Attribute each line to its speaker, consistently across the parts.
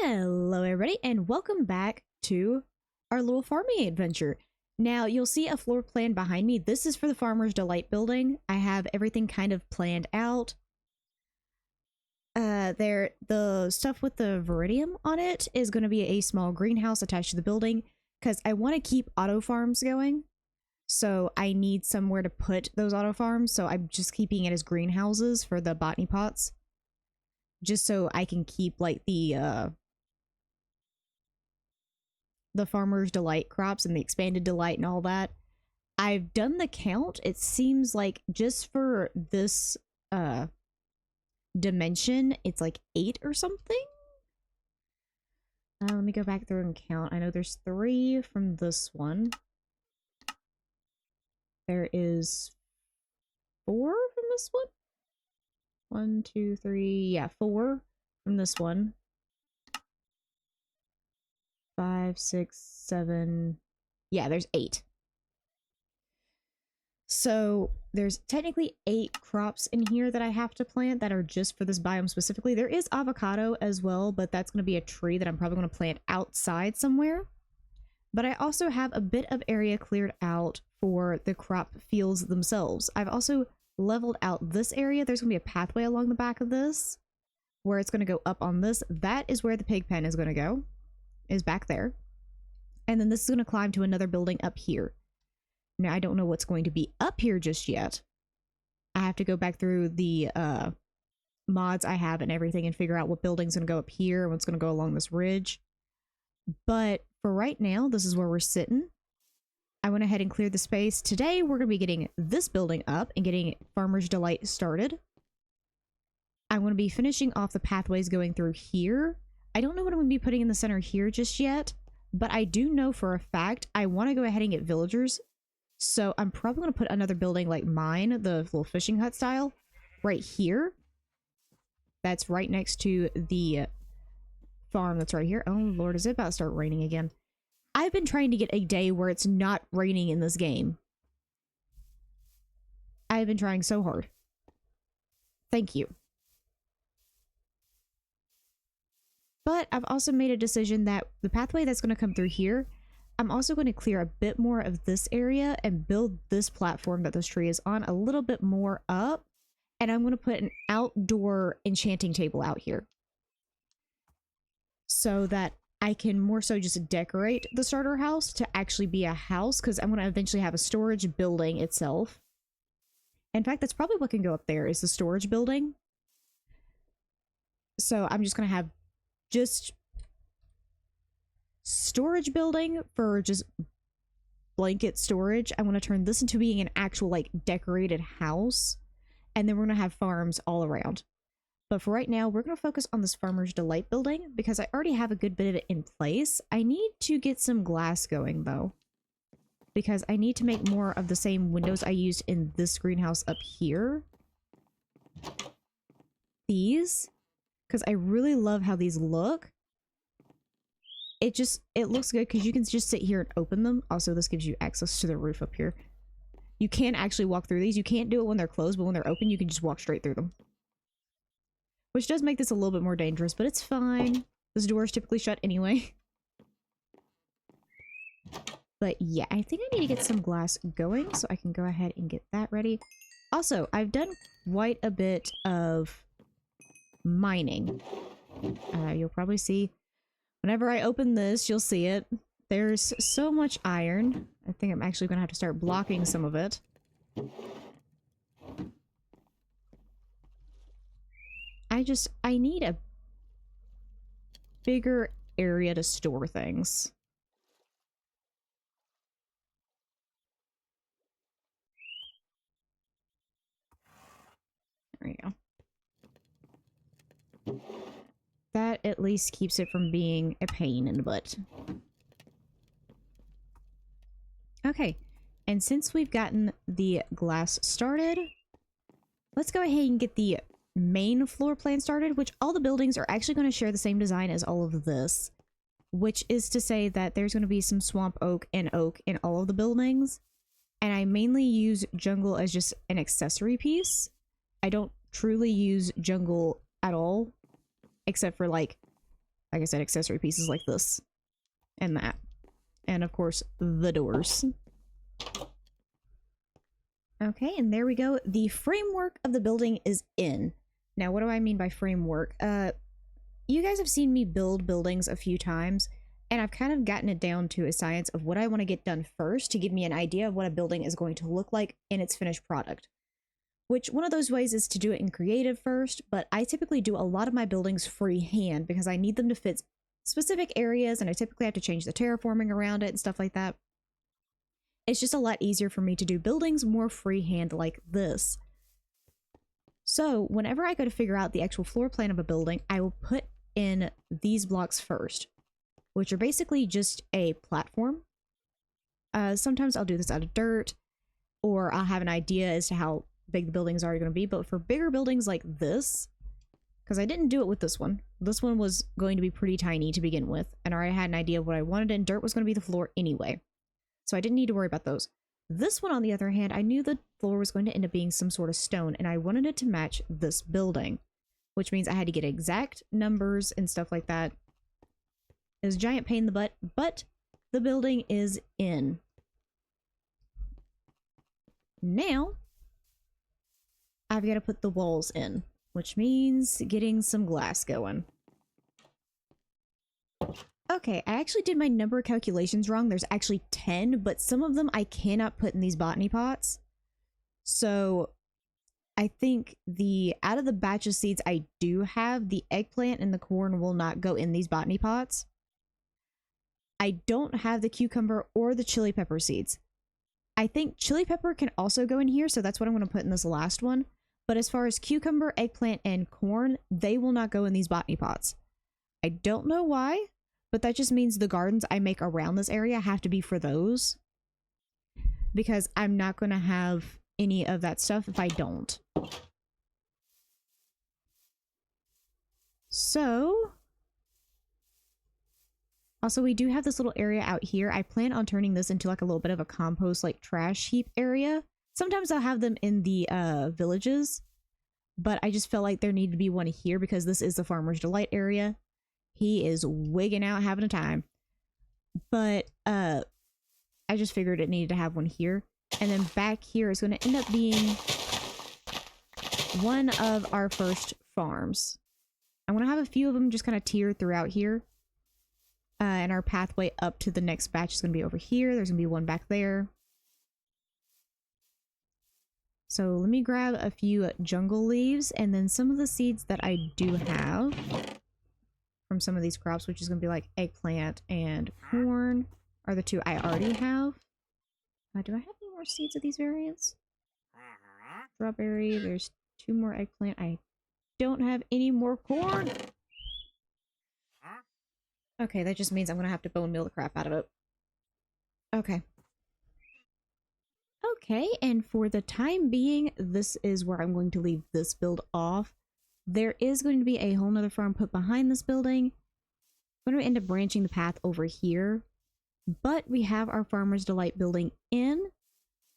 Speaker 1: Hello everybody and welcome back to our little farming adventure. Now you'll see a floor plan behind me. This is for the Farmer's Delight building. I have everything kind of planned out. The stuff with the Viridium on it is going to be a small greenhouse attached to the building because I want to keep auto farms going. So I need somewhere to put those auto farms, so I'm just keeping it as greenhouses for the botany pots. Just so I can keep like the Farmer's Delight crops and the Expanded Delight and all that. I've done the count. It seems like just for this dimension, it's like 8 or something. Let me go back through and count. I know there's 3 from this one. There is 4 from this one. 1, 2, 3, yeah, 4 from this one. 5, 6, 7. Yeah, there's 8. So there's technically 8 crops in here that I have to plant that are just for this biome specifically. There is avocado as well, but that's going to be a tree that I'm probably going to plant outside somewhere. But I also have a bit of area cleared out for the crop fields themselves. I've also leveled out this area. There's going to be a pathway along the back of this where it's going to go up on this. That is where the pig pen is going to go, is back there. And then this is going to climb to another building up here. Now, I don't know what's going to be up here just yet. I have to go back through the mods I have and everything and figure out what building's going to go up here and what's going to go along this ridge. But for right now, this is where we're sitting. I went ahead and cleared the space. Today, we're going to be getting this building up and getting Farmer's Delight started. I'm going to be finishing off the pathways going through here. I don't know what I'm going to be putting in the center here just yet, but I do know for a fact I want to go ahead and get villagers. So I'm probably going to put another building like mine, the little fishing hut style, right here. That's right next to the farm that's right here. Oh Lord, is it about to start raining again? I've been trying to get a day where it's not raining in this game. I've been trying so hard. Thank you. But I've also made a decision that the pathway that's going to come through here, I'm also going to clear a bit more of this area and build this platform that this tree is on a little bit more up. And I'm going to put an outdoor enchanting table out here, so that I can more so just decorate the starter house to actually be a house, because I'm going to eventually have a storage building itself. In fact, that's probably what can go up there, is the storage building. So I'm just going to have just storage building for just blanket storage. I want to turn this into being an actual like decorated house, and then we're going to have farms all around. But for right now, we're going to focus on this Farmer's Delight building because I already have a good bit of it in place. I need to get some glass going though, because I need to make more of the same windows I used in this greenhouse up here. These, because I really love how these look. It looks good because you can just sit here and open them. Also, this gives you access to the roof up here. You can actually walk through these. You can't do it when they're closed, but when they're open, you can just walk straight through them. Which does make this a little bit more dangerous, but it's fine. This door is typically shut anyway. But yeah, I think I need to get some glass going so I can go ahead and get that ready. Also, I've done quite a bit of mining. You'll probably see, whenever I open this, you'll see it. There's so much iron. I think I'm actually going to have to start blocking some of it. I need a bigger area to store things. There we go. That at least keeps it from being a pain in the butt. Okay, and since we've gotten the glass started, let's go ahead and get the main floor plan started, which all the buildings are actually going to share the same design as all of this, which is to say that there's going to be some swamp oak and oak in all of the buildings, and I mainly use jungle as just an accessory piece. I don't truly use jungle at all, except for like like I said, accessory pieces like this and that. And of course, the doors. Okay, and there we go. The framework of the building is in. Now, what do I mean by framework? You guys have seen me build buildings a few times, and I've kind of gotten it down to a science of what I want to get done first to give me an idea of what a building is going to look like in its finished product. Which one of those ways is to do it in creative first, but I typically do a lot of my buildings freehand because I need them to fit specific areas, and I typically have to change the terraforming around it and stuff like that. It's just a lot easier for me to do buildings more freehand like this. So whenever I go to figure out the actual floor plan of a building, I will put in these blocks first, which are basically just a platform. Sometimes I'll do this out of dirt, or I'll have an idea as to how big the buildings are going to be, but for bigger buildings like this, because I didn't do it with this one. This one was going to be pretty tiny to begin with, and I already had an idea of what I wanted, and dirt was going to be the floor anyway. So I didn't need to worry about those. This one, on the other hand, I knew the floor was going to end up being some sort of stone, and I wanted it to match this building, which means I had to get exact numbers and stuff like that. It was a giant pain in the butt, but the building is in. Now, I've got to put the walls in, which means getting some glass going. Okay, I actually did my number calculations wrong. There's actually 10, but some of them I cannot put in these botany pots. So I think out of the batch of seeds I do have, the eggplant and the corn will not go in these botany pots. I don't have the cucumber or the chili pepper seeds. I think chili pepper can also go in here, so that's what I'm going to put in this last one. But as far as cucumber, eggplant, and corn, they will not go in these botany pots. I don't know why, but that just means the gardens I make around this area have to be for those. Because I'm not going to have any of that stuff if I don't. So, also we do have this little area out here. I plan on turning this into like a little bit of a compost, like trash heap area. Sometimes I'll have them in the villages, but I just felt like there needed to be one here because this is the Farmer's Delight area. He is wigging out having a time. But I just figured it needed to have one here. And then back here is going to end up being one of our first farms. I'm going to have a few of them just kind of tiered throughout here. And our pathway up to the next batch is going to be over here. There's going to be one back there. So let me grab a few jungle leaves and then some of the seeds that I do have from some of these crops, which is going to be like eggplant and corn, are the two I already have. Do I have any more seeds of these variants? Strawberry, there's 2 more eggplant. I don't have any more corn. Okay, that just means I'm going to have to bone meal the crap out of it. Okay. Okay, and for the time being, this is where I'm going to leave this build off. There is going to be a whole nother farm put behind this building. I'm going to end up branching the path over here. But we have our Farmer's Delight building in.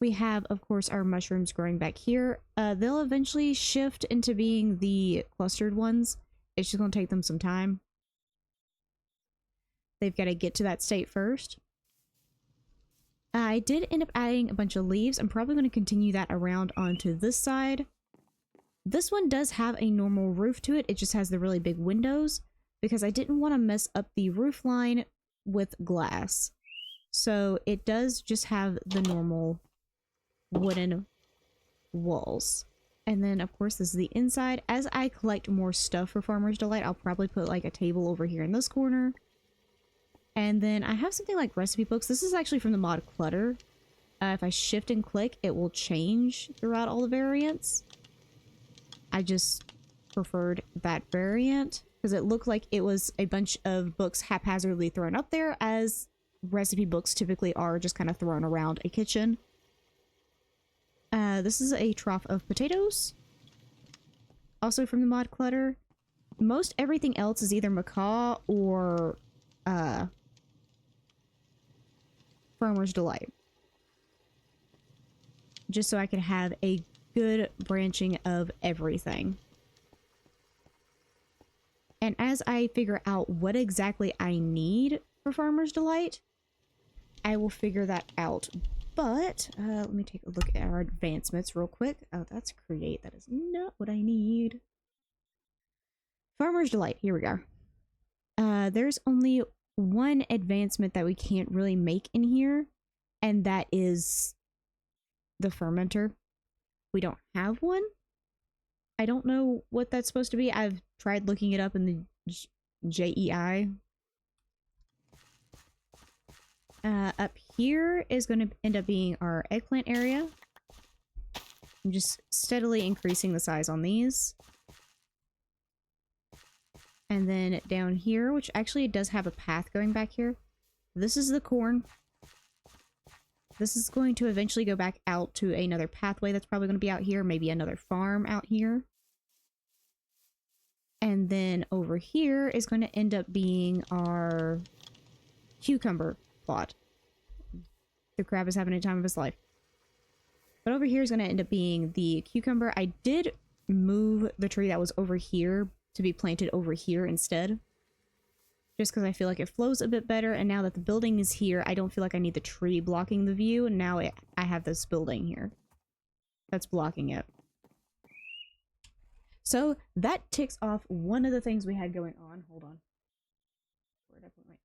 Speaker 1: We have, of course, our mushrooms growing back here. They'll eventually shift into being the clustered ones. It's just going to take them some time. They've got to get to that state first. I did end up adding a bunch of leaves. I'm probably going to continue that around onto this side. This one does have a normal roof to it. It just has the really big windows because I didn't want to mess up the roof line with glass. So it does just have the normal wooden walls. And then, of course, this is the inside. As I collect more stuff for Farmer's Delight, I'll probably put like a table over here in this corner. And then I have something like recipe books. This is actually from the mod Clutter. If I shift and click, it will change throughout all the variants. I just preferred that variant because it looked like it was a bunch of books haphazardly thrown up there, as recipe books typically are just kind of thrown around a kitchen. This is a trough of potatoes. Also from the mod Clutter. Most everything else is either macaw or Farmer's Delight. Just so I could have a good branching of everything. And as I figure out what exactly I need for Farmer's Delight, I will figure that out. But let me take a look at our advancements real quick. Oh, that's create. That is not what I need. Farmer's Delight. Here we go. There's only one advancement that we can't really make in here, and that is the fermenter. We don't have one. I don't know what that's supposed to be. I've tried looking it up in the JEI. Up here is going to end up being our eggplant area. I'm just steadily increasing the size on these. And then down here, which actually does have a path going back here. This is the corn. This is going to eventually go back out to another pathway that's probably going to be out here. Maybe another farm out here. And then over here is going to end up being our cucumber plot. The crab is having a time of his life. But over here is going to end up being the cucumber. I did move the tree that was over here to be planted over here instead. Just because I feel like it flows a bit better. And now that the building is here, I don't feel like I need the tree blocking the view. And now I have this building here that's blocking it. So that ticks off one of the things we had going on. Hold on. Where did I put my...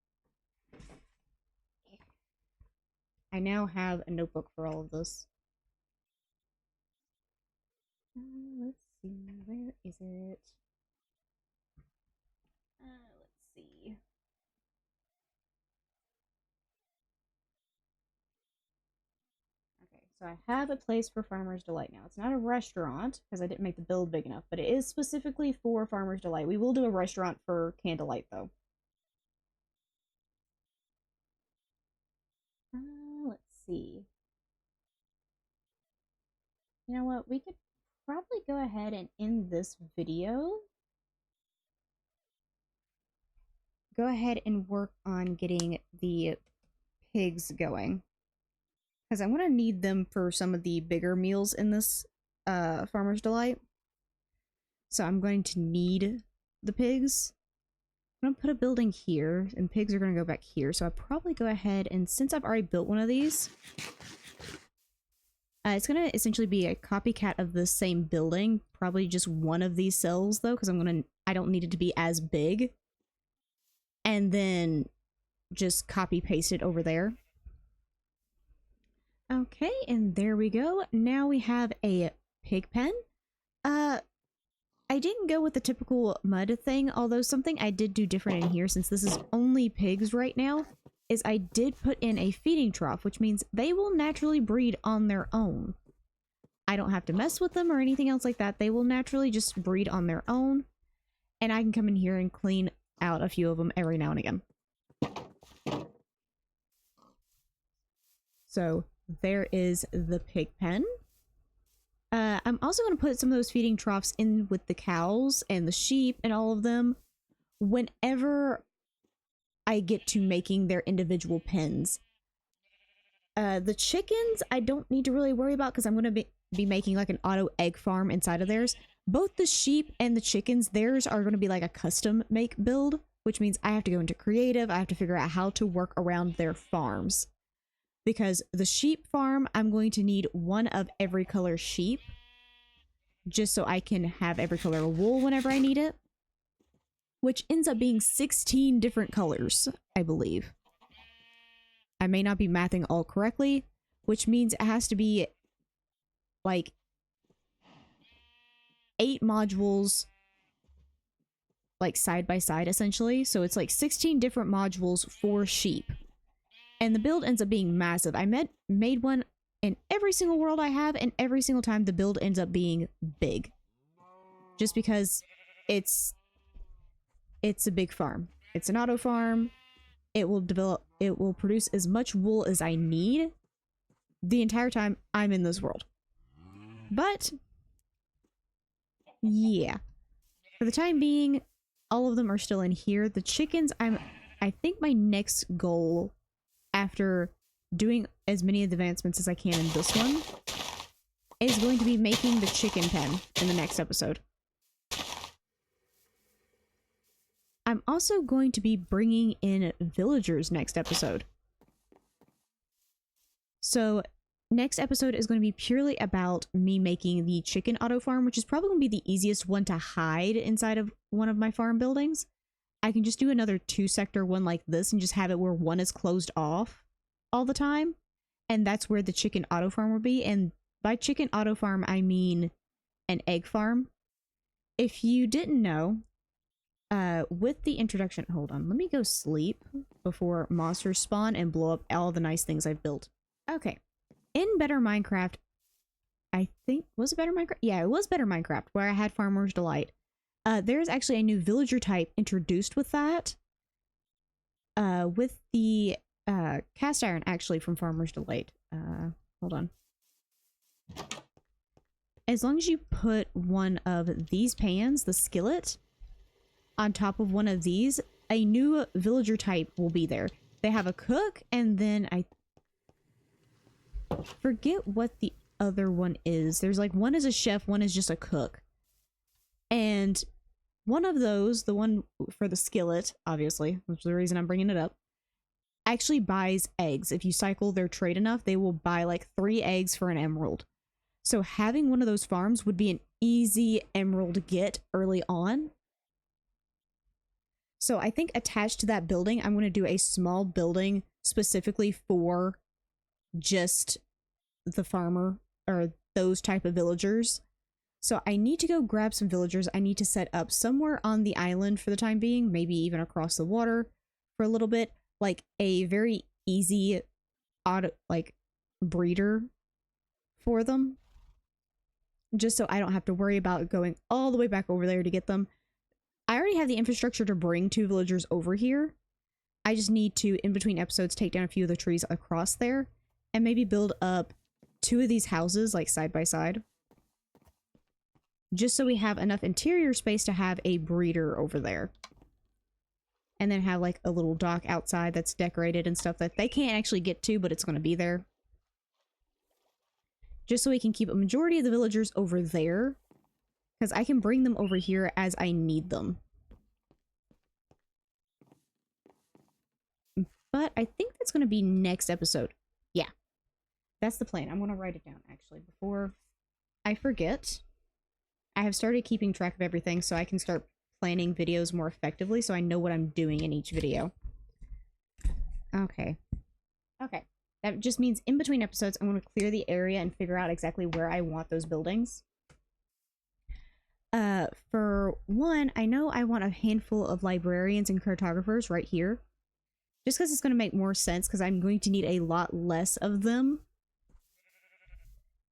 Speaker 1: I now have a notebook for all of this. Let's see, where is it? Let's see. Okay, so I have a place for Farmer's Delight now. It's not a restaurant, because I didn't make the build big enough, but it is specifically for Farmer's Delight. We will do a restaurant for Candlelight, though. Let's see. You know what? We could probably go ahead and end this video. Go ahead and work on getting the pigs going. Because I'm going to need them for some of the bigger meals in this Farmer's Delight. So I'm going to need the pigs. I'm going to put a building here, and pigs are going to go back here. So I'll probably go ahead, and since I've already built one of these, it's going to essentially be a copycat of the same building. Probably just one of these cells, though, because I don't need it to be as big. And then just copy paste it over there. Okay, and there we go. Now we have a pig pen. I didn't go with the typical mud thing, although something I did do different in here, since this is only pigs right now, is I did put in a feeding trough, which means they will naturally breed on their own. I don't have to mess with them or anything else like that. They will naturally just breed on their own, and I can come in here and clean out a few of them every now and again. So there is the pig pen. I'm also going to put some of those feeding troughs in with the cows and the sheep and all of them whenever I get to making their individual pens. The chickens I don't need to really worry about because I'm going to be making like an auto egg farm inside of theirs. Both the sheep and the chickens, theirs are going to be like a custom make build, which means I have to go into creative. I have to figure out how to work around their farms. Because the sheep farm, I'm going to need one of every color sheep. Just so I can have every color wool whenever I need it. Which ends up being 16 different colors, I believe. I may not be mathing all correctly. Which means it has to be like 8 modules like side by side essentially. So it's like 16 different modules for sheep. And the build ends up being massive. I made one in every single world I have, and every single time the build ends up being big. Just because it's a big farm. It's an auto farm. It will produce as much wool as I need the entire time I'm in this world. But yeah. For the time being, all of them are still in here. The chickens, I think my next goal after doing as many advancements as I can in this one is going to be making the chicken pen in the next episode. I'm also going to be bringing in villagers next episode. So next episode is going to be purely about me making the chicken auto farm, which is probably going to be the easiest one to hide inside of one of my farm buildings. I can just do another 2-sector one like this and just have it where one is closed off all the time. And that's where the chicken auto farm will be. And by chicken auto farm, I mean an egg farm. If you didn't know, with the introduction, hold on, let me go sleep before monsters spawn and blow up all the nice things I've built. Okay. In Better Minecraft, I think, was it Better Minecraft? Yeah, it was Better Minecraft, where I had Farmer's Delight. There's actually a new villager type introduced with that. With the cast iron, actually, from Farmer's Delight. Hold on. As long as you put one of these pans, the skillet, on top of one of these, a new villager type will be there. They have a cook, and then I forget what the other one is. There's like one is a chef, one is just a cook. And one of those, the one for the skillet, obviously, which is the reason I'm bringing it up, actually buys eggs. If you cycle their trade enough, they will buy like 3 eggs for an emerald. So having one of those farms would be an easy emerald get early on. So I think attached to that building, I'm going to do a small building specifically for just the farmer or those type of villagers. So I need to go grab some villagers. I need to set up somewhere on the island for the time being, maybe even across the water for a little bit, like a very easy auto, like breeder for them, just so I don't have to worry about going all the way back over there to get them. I already have the infrastructure to bring 2 villagers over here. I just need to, in between episodes, take down a few of the trees across there and maybe build up 2 of these houses, like side by side, just so we have enough interior space to have a breeder over there. And then have like a little dock outside that's decorated and stuff that they can't actually get to, but it's going to be there. Just so we can keep a majority of the villagers over there, because I can bring them over here as I need them. But I think that's going to be next episode. Yeah, that's the plan. I'm going to write it down, actually, before I forget. I have started keeping track of everything so I can start planning videos more effectively, so I know what I'm doing in each video. Okay. Okay. That just means in between episodes, I'm going to clear the area and figure out exactly where I want those buildings. For one, I know I want a handful of librarians and cartographers right here. Just because it's going to make more sense, because I'm going to need a lot less of them.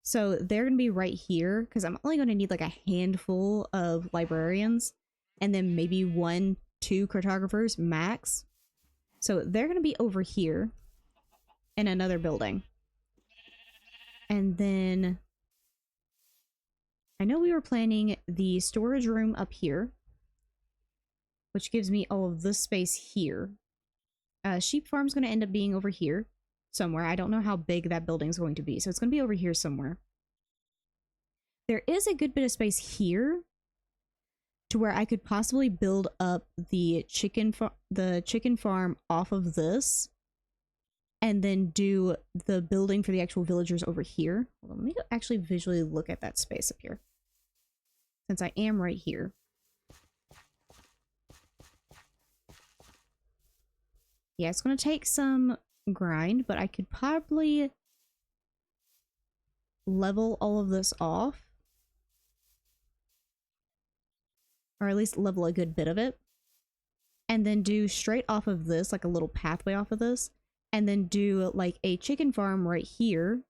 Speaker 1: So they're going to be right here, because I'm only going to need like a handful of librarians, and then maybe 1, 2 cartographers max. So they're going to be over here in another building. And then I know we were planning the storage room up here, which gives me all of this space here. Sheep farm's going to end up being over here somewhere. I don't know how big that building's going to be, so it's going to be over here somewhere. There is a good bit of space here to where I could possibly build up the chicken farm off of this, and then do the building for the actual villagers over here. Hold on, let me actually visually look at that space up here, since I am right here. Yeah, it's going to take some grind, but I could probably level all of this off. Or at least level a good bit of it. And then do straight off of this, like a little pathway off of this. And then do like a chicken farm right here.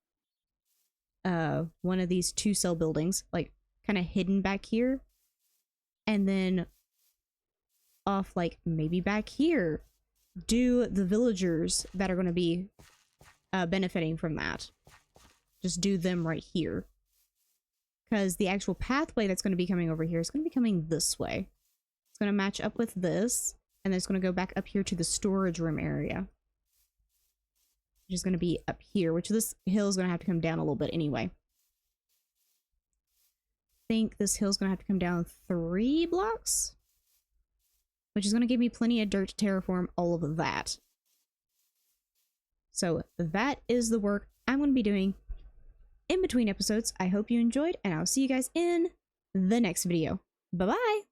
Speaker 1: One of these 2-cell buildings, like kind of hidden back here. And then off like maybe back here, do the villagers that are going to be benefiting from that. Just do them right here. Because the actual pathway that's going to be coming over here is going to be coming this way. It's going to match up with this, and then it's going to go back up here to the storage room area. Which is going to be up here, which this hill is going to have to come down a little bit anyway. I think this hill is going to have to come down 3 blocks. which is going to give me plenty of dirt to terraform all of that. So that is the work I'm going to be doing in between episodes. I hope you enjoyed, and I'll see you guys in the next video. Bye-bye!